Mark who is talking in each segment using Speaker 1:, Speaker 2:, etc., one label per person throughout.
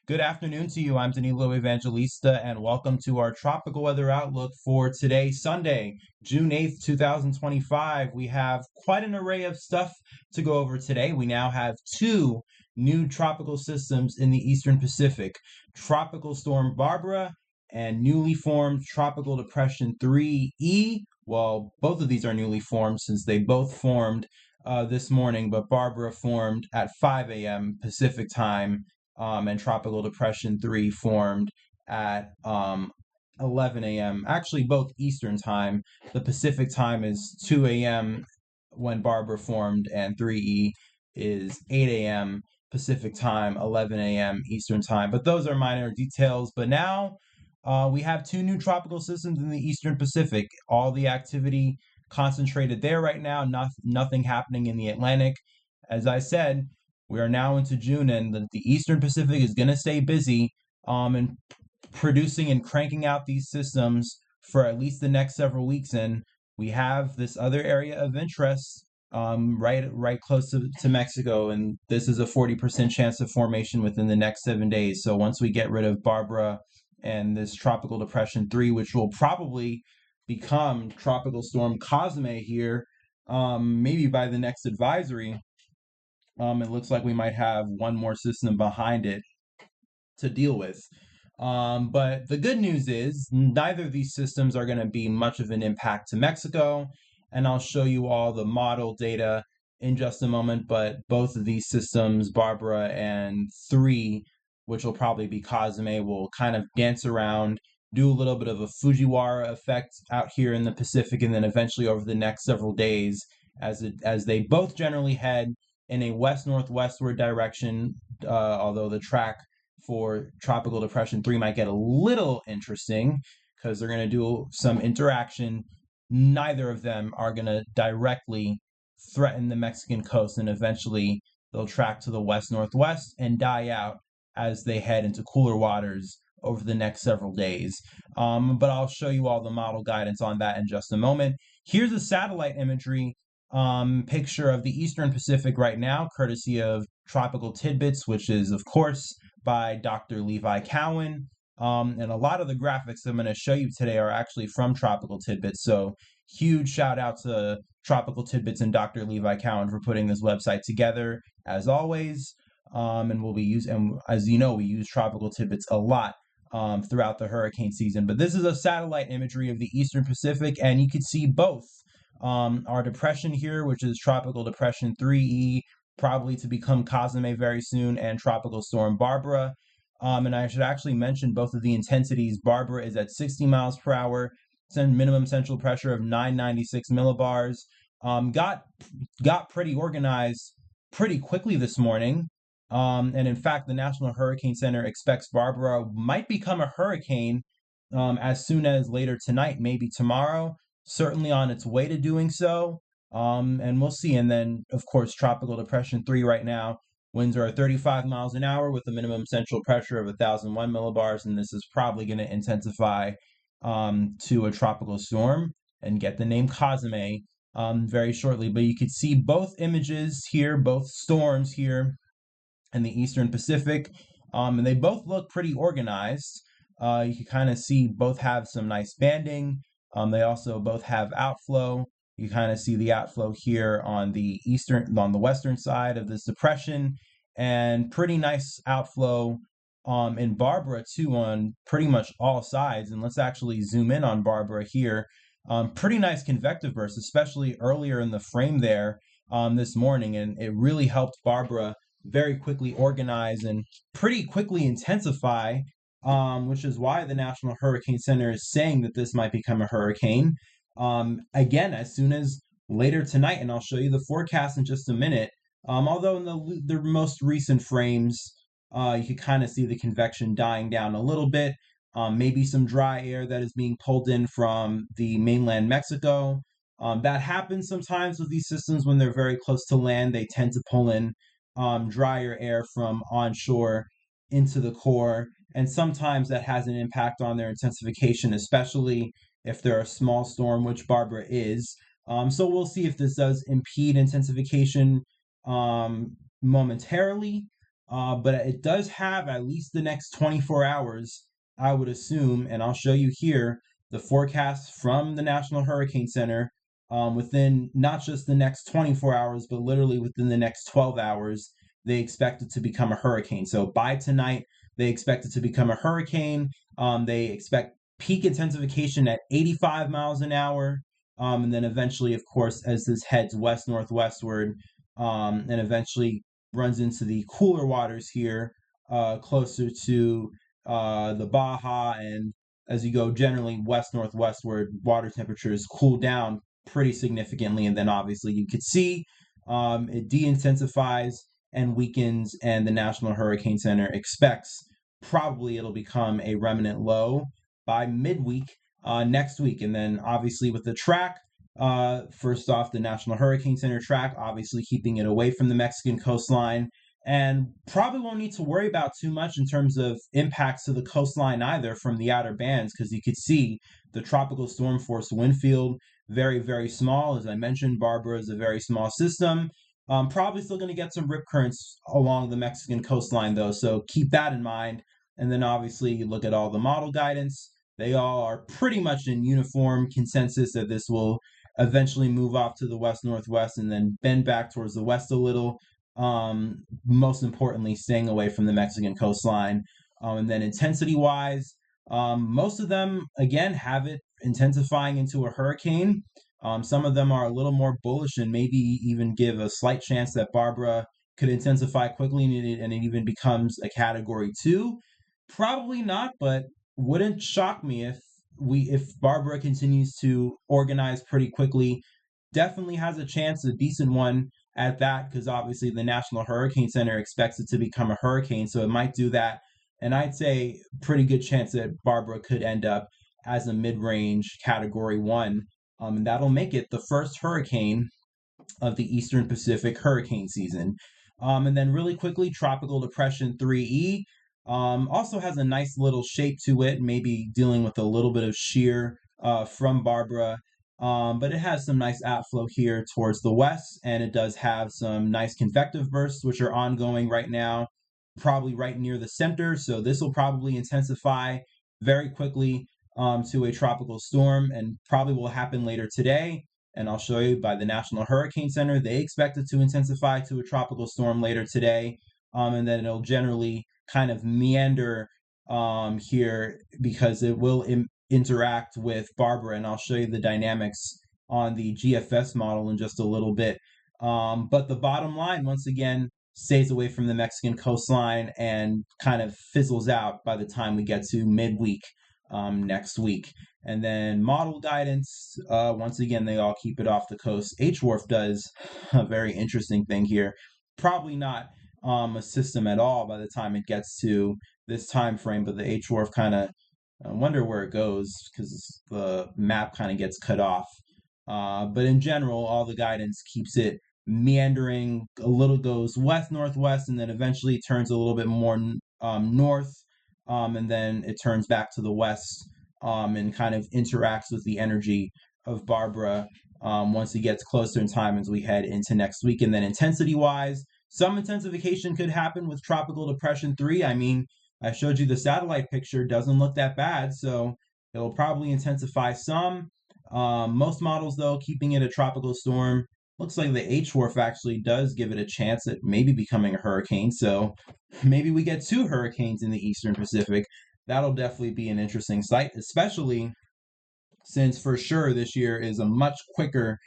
Speaker 1: Good afternoon to you. I'm Danilo Evangelista, and welcome to our tropical weather outlook for today, Sunday, June 8th, 2025. We have quite an array of stuff to go over today. We now have two new tropical systems in the Eastern Pacific, Tropical Storm Barbara and newly formed Tropical Depression 3E. Well, both of these are newly formed since they both formed this morning, but Barbara formed at 5 a.m. Pacific time, and Tropical Depression 3 formed at 11 a.m. Actually, both Eastern time. The Pacific time is 2 a.m. when Barbara formed, and 3E is 8 a.m. Pacific time, 11 a.m. Eastern time. But those are minor details. But now we have two new tropical systems in the Eastern Pacific. All the activity concentrated there right now, nothing happening in the Atlantic. As I said, we are now into June, and the Eastern Pacific is going to stay busy and producing and cranking out these systems for at least the next several weeks. And we have this other area of interest right close to Mexico, and this is a 40% chance of formation within the next 7 days. So once we get rid of Barbara and this Tropical Depression 3, which will probably become Tropical Storm Cosme here, maybe by the next advisory, it looks like we might have one more system behind it to deal with. But the good news is neither of these systems are going to be much of an impact to Mexico, and I'll show you all the model data in just a moment. But both of these systems, Barbara and 3, which will probably be Cosme, will kind of dance around, do a little bit of a Fujiwara effect out here in the Pacific, and then eventually over the next several days, as they both generally head in a west-northwestward direction, although the track for Tropical Depression 3 might get a little interesting because they're going to do some interaction. Neither of them are going to directly threaten the Mexican coast, and eventually they'll track to the west-northwest and die out as they head into cooler waters over the next several days. But I'll show you all the model guidance on that in just a moment. Here's a satellite imagery picture of the Eastern Pacific right now, courtesy of Tropical Tidbits, which is, of course, by Dr. Levi Cowan. And a lot of the graphics I'm going to show you today are actually from Tropical Tidbits. So huge shout out to Tropical Tidbits and Dr. Levi Cowan for putting this website together, as always. And we'll be using, and as you know, we use Tropical Tidbits a lot throughout the hurricane season. But this is a satellite imagery of the Eastern Pacific, and you can see both our depression here, which is Tropical Depression 3E, probably to become Cosme very soon, and Tropical Storm Barbara. And I should actually mention both of the intensities. Barbara is at 60 miles per hour, minimum central pressure of 996 millibars. Got pretty organized pretty quickly this morning. And in fact, the National Hurricane Center expects Barbara might become a hurricane as soon as later tonight, maybe tomorrow, certainly on its way to doing so. And we'll see. And then, of course, Tropical Depression 3 right now, winds are at 35 miles an hour with a minimum central pressure of 1,001 millibars. And this is probably going to intensify to a tropical storm and get the name Cosme very shortly. But you could see both images here, both storms here in the Eastern Pacific. And they both look pretty organized. You can kind of see both have some nice banding. They also both have outflow. You kind of see the outflow here on the western side of this depression, and pretty nice outflow in Barbara too on pretty much all sides. And let's actually zoom in on Barbara here. Pretty nice convective burst, especially earlier in the frame there this morning, and it really helped Barbara very quickly organize and pretty quickly intensify, which is why the National Hurricane Center is saying that this might become a hurricane. Again, as soon as later tonight, and I'll show you the forecast in just a minute. Although in the most recent frames, you can kind of see the convection dying down a little bit. Maybe some dry air that is being pulled in from the mainland Mexico. That happens sometimes with these systems when they're very close to land. They tend to pull in drier air from onshore into the core, and sometimes that has an impact on their intensification, especially if they're a small storm, which Barbara is. So we'll see if this does impede intensification momentarily. but it does have at least the next 24 hours, I would assume, and I'll show you here the forecast from the National Hurricane Center within not just the next 24 hours, but literally within the next 12 hours, they expect it to become a hurricane. So by tonight, they expect it to become a hurricane. They expect peak intensification at 85 miles an hour. And then eventually, of course, as this heads west northwestward, and eventually runs into the cooler waters here, closer to the Baja, and as you go generally west northwestward, water temperatures cool down pretty significantly, and then obviously you could see it de-intensifies and weakens, and the National Hurricane Center expects probably it'll become a remnant low by midweek next week. And then obviously with the track, first off, the National Hurricane Center track, obviously keeping it away from the Mexican coastline, and probably won't need to worry about too much in terms of impacts to the coastline either from the outer bands, because you could see the tropical storm force wind field very, very small. As I mentioned, Barbara is a very small system. Probably still going to get some rip currents along the Mexican coastline, though, so keep that in mind. And then obviously, you look at all the model guidance, they all are pretty much in uniform consensus that this will eventually move off to the west northwest and then bend back towards the west a little. Most importantly, staying away from the Mexican coastline. And then intensity wise, most of them again have it intensifying into a hurricane. Some of them are a little more bullish and maybe even give a slight chance that Barbara could intensify quickly and it even becomes a category 2. Probably not, but wouldn't shock me if Barbara continues to organize pretty quickly. Definitely has a chance, a decent one at that, because obviously the National Hurricane Center expects it to become a hurricane, so it might do that. And I'd say pretty good chance that Barbara could end up as a mid-range category 1, and that'll make it the first hurricane of the Eastern Pacific hurricane season. And then really quickly, Tropical Depression 3E also has a nice little shape to it, maybe dealing with a little bit of shear from Barbara. But it has some nice outflow here towards the west, and it does have some nice convective bursts, which are ongoing right now, probably right near the center. So this will probably intensify very quickly to a tropical storm, and probably will happen later today. And I'll show you by the National Hurricane Center, they expect it to intensify to a tropical storm later today. And then it'll generally kind of meander here because it will interact with Barbara, and I'll show you the dynamics on the GFS model in just a little bit. But the bottom line, once again, stays away from the Mexican coastline and kind of fizzles out by the time we get to midweek next week. And then model guidance, once again, they all keep it off the coast. HWRF does a very interesting thing here. Probably not a system at all by the time it gets to this time frame, but the HWRF kind of, I wonder where it goes because the map kind of gets cut off. But in general, all the guidance keeps it meandering a little, goes west northwest, and then eventually turns a little bit more north, and then it turns back to the west, and kind of interacts with the energy of Barbara once it gets closer in time as we head into next week. And then intensity wise, some intensification could happen with Tropical Depression 3. I mean, I showed you the satellite picture, doesn't look that bad, so it'll probably intensify some. Most models, though, keeping it a tropical storm. Looks like the HWRF actually does give it a chance at maybe becoming a hurricane, so maybe we get 2 hurricanes in the Eastern Pacific. That'll definitely be an interesting sight, especially since for sure this year is a much quicker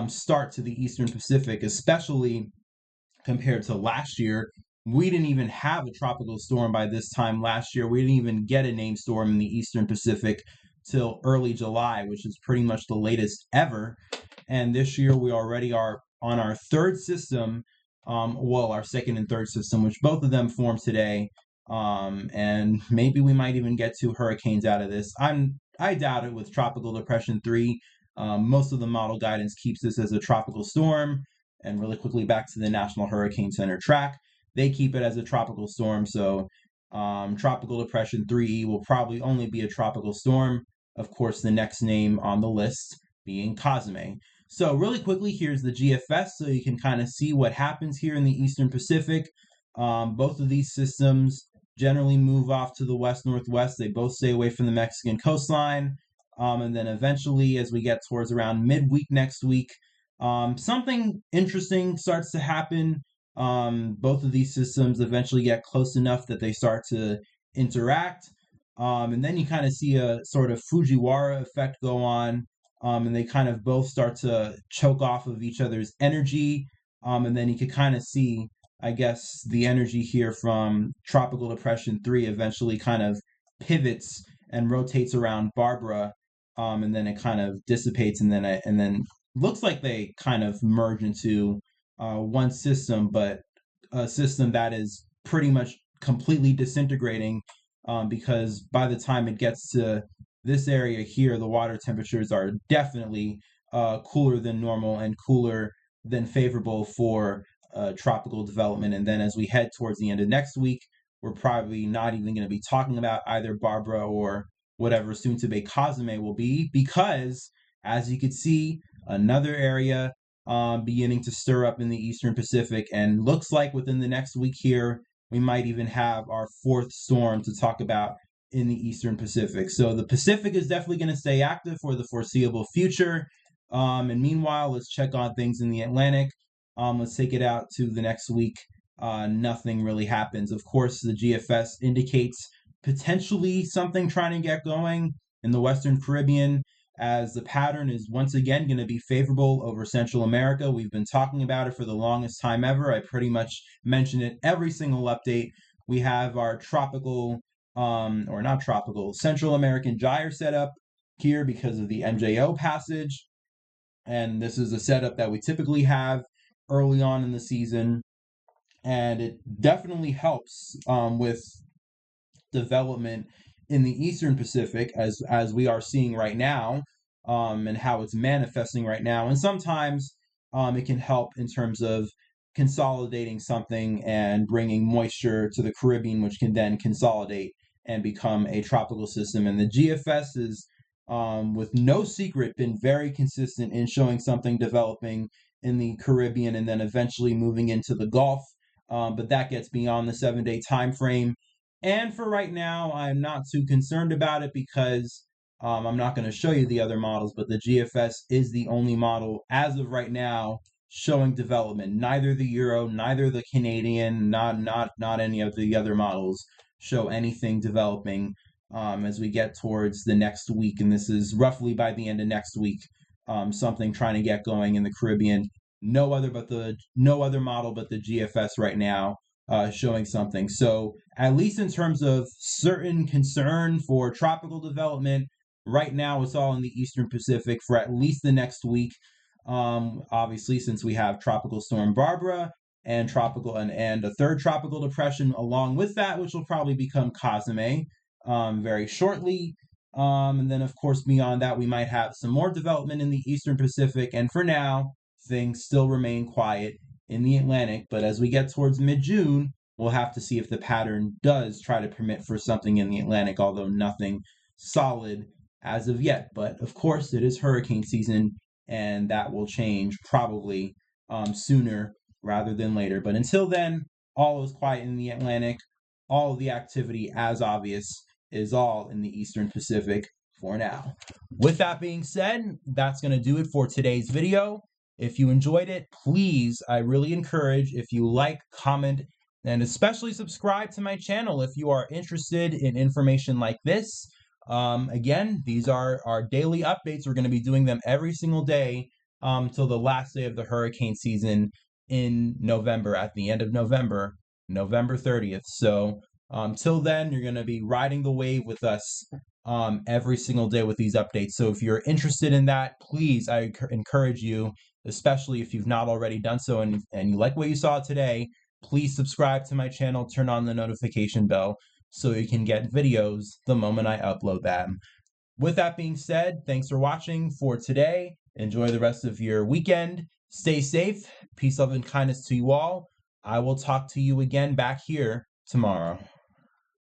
Speaker 1: start to the Eastern Pacific, especially compared to last year. We didn't even have a tropical storm by this time last year. We didn't even get a named storm in the Eastern Pacific till early July, which is pretty much the latest ever. And this year we already are on our third system, well, our second and third system, which both of them formed today. And maybe we might even get 2 hurricanes out of this. I doubt it with Tropical Depression 3. Most of the model guidance keeps this as a tropical storm. And really quickly back to the National Hurricane Center track, they keep it as a tropical storm. So Tropical Depression 3E will probably only be a tropical storm. Of course, the next name on the list being Cosme. So really quickly, here's the GFS so you can kind of see what happens here in the Eastern Pacific. Both of these systems generally move off to the west-northwest. They both stay away from the Mexican coastline. And then eventually, as we get towards around midweek next week, something interesting starts to happen. Both of these systems eventually get close enough that they start to interact. And then you kind of see a sort of Fujiwara effect go on. And they kind of both start to choke off of each other's energy. And then you could kind of see, I guess, the energy here from Tropical Depression 3 eventually kind of pivots and rotates around Barbara, and then it kind of dissipates, and then looks like they kind of merge into one system, but a system that is pretty much completely disintegrating, because by the time it gets to this area here, the water temperatures are definitely cooler than normal and cooler than favorable for tropical development. And then as we head towards the end of next week, we're probably not even going to be talking about either Barbara or whatever soon to be Cozumel will be, because as you can see, another area beginning to stir up in the Eastern Pacific, and looks like within the next week here, we might even have our fourth storm to talk about in the Eastern Pacific. So the Pacific is definitely going to stay active for the foreseeable future. And meanwhile, let's check on things in the Atlantic. Let's take it out to the next week. Nothing really happens. Of course, the GFS indicates potentially something trying to get going in the Western Caribbean, as the pattern is once again going to be favorable over Central America. We've been talking about it for the longest time ever. I pretty much mention it every single update. We have our tropical, or not tropical, Central American gyre setup here because of the MJO passage. And this is a setup that we typically have early on in the season. And it definitely helps with development in the Eastern Pacific, as we are seeing right now, and how it's manifesting right now. And sometimes it can help in terms of consolidating something and bringing moisture to the Caribbean, which can then consolidate and become a tropical system. And the GFS is, with no secret, been very consistent in showing something developing in the Caribbean and then eventually moving into the Gulf. But that gets beyond the 7-day time frame. And for right now, I'm not too concerned about it because I'm not going to show you the other models, but the GFS is the only model as of right now showing development. Neither the Euro, neither the Canadian, not any of the other models show anything developing as we get towards the next week. And this is roughly by the end of next week, something trying to get going in the Caribbean. No other model but the GFS right now showing something. So at least in terms of certain concern for tropical development, right now it's all in the Eastern Pacific for at least the next week. Obviously, since we have Tropical Storm Barbara and a third tropical depression along with that, which will probably become Cozumel very shortly. And then, of course, beyond that, we might have some more development in the Eastern Pacific. And for now, things still remain quiet in the Atlantic. But as we get towards mid-June, we'll have to see if the pattern does try to permit for something in the Atlantic, although nothing solid as of yet. But of course, it is hurricane season, and that will change probably sooner rather than later. But until then, all is quiet in the Atlantic. All of the activity, as obvious, is all in the Eastern Pacific for now. With that being said, that's going to do it for today's video. If you enjoyed it, please, I really encourage, if you like, comment, and especially subscribe to my channel if you are interested in information like this. Again, these are our daily updates. We're going to be doing them every single day till the last day of the hurricane season in November, at the end of November, November 30th. So till then, you're going to be riding the wave with us every single day with these updates. So if you're interested in that, please, I encourage you, especially if you've not already done so and you like what you saw today, please subscribe to my channel, turn on the notification bell so you can get videos the moment I upload them. With that being said, thanks for watching for today. Enjoy the rest of your weekend. Stay safe. Peace, love, and kindness to you all. I will talk to you again back here tomorrow.